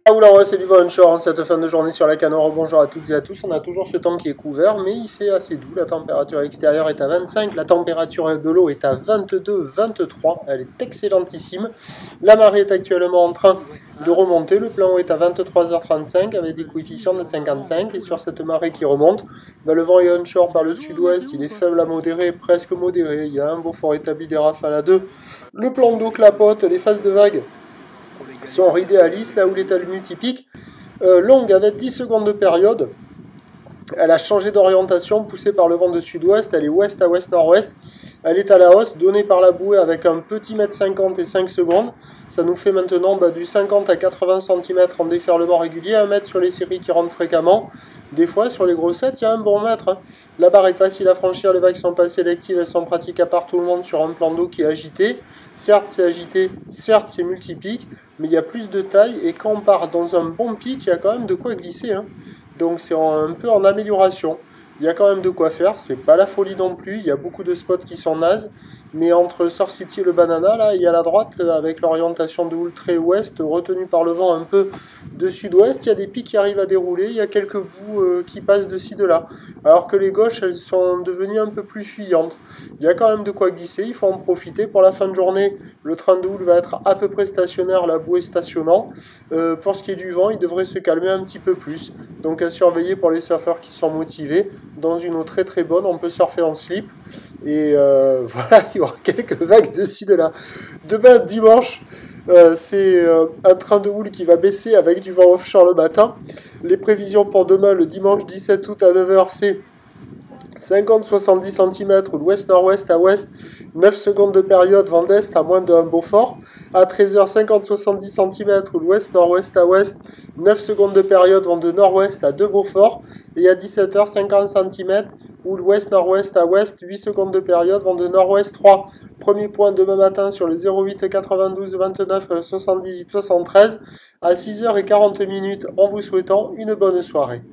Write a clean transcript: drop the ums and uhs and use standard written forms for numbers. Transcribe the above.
Ah oula, ouais, c'est du vent onshore en cette fin de journée sur la Canore. Bonjour à toutes et à tous. On a toujours ce temps qui est couvert, mais il fait assez doux. La température extérieure est à 25, la température de l'eau est à 22, 23. Elle est excellentissime. La marée est actuellement en train de remonter. Le plan est à 23h35 avec des coefficients de 55. Et sur cette marée qui remonte, le vent est onshore par le sud-ouest. Il est faible à modéré, presque modéré. Il y a un beau fort établi des rafales à 2. Le plan d'eau clapote, les phases de vague sont idéalistes, là où l'état multipique longue avec 10 secondes de période. Elle a changé d'orientation, poussée par le vent de sud-ouest, elle est ouest à ouest-nord-ouest. Elle est à la hausse, donnée par la bouée avec un petit mètre 50 et 5 secondes. Ça nous fait maintenant du 50 à 80 cm en déferlement régulier, 1 mètre sur les séries qui rentrent fréquemment. Des fois, sur les grossettes, il y a un bon mètre. La barre est facile à franchir, les vagues sont pas sélectives, elles sont pratiques à part tout le monde sur un plan d'eau qui est agité. Certes, c'est agité, certes, c'est multipique, mais il y a plus de taille, et quand on part dans un bon pic, il y a quand même de quoi glisser. Donc c'est un peu en amélioration. Il y a quand même de quoi faire, c'est pas la folie non plus, il y a beaucoup de spots qui sont nazes, mais entre Source City et le Banana, là, il y a la droite, avec l'orientation de houle très ouest, retenue par le vent un peu de sud-ouest, il y a des pics qui arrivent à dérouler, il y a quelques bouts qui passent de ci, de là, alors que les gauches, elles sont devenues un peu plus fuyantes. Il y a quand même de quoi glisser, il faut en profiter. Pour la fin de journée, le train de houle va être à peu près stationnaire, la bouée stationnant. Pour ce qui est du vent, il devrait se calmer un petit peu plus. Donc à surveiller pour les surfeurs qui sont motivés. Dans une eau très très bonne, on peut surfer en slip. Et voilà, il y aura quelques vagues de ci, de là. Demain, dimanche, c'est un train de houle qui va baisser avec du vent offshore le matin. Les prévisions pour demain, le dimanche 17 août à 9h, c'est 50-70 cm ou l'ouest-nord-ouest à ouest, 9 secondes de période, vent d'est à moins d'un Beaufort. À 13h, 50-70 cm ou l'ouest-nord-ouest à ouest, 9 secondes de période, vent de nord-ouest à 2 Beaufort. Et à 17h, 50 cm ou l'ouest-nord-ouest à ouest, 8 secondes de période, vent de nord-ouest 3. Premier point demain matin sur le 08 92 29 78 73 à 6h40 en vous souhaitant une bonne soirée.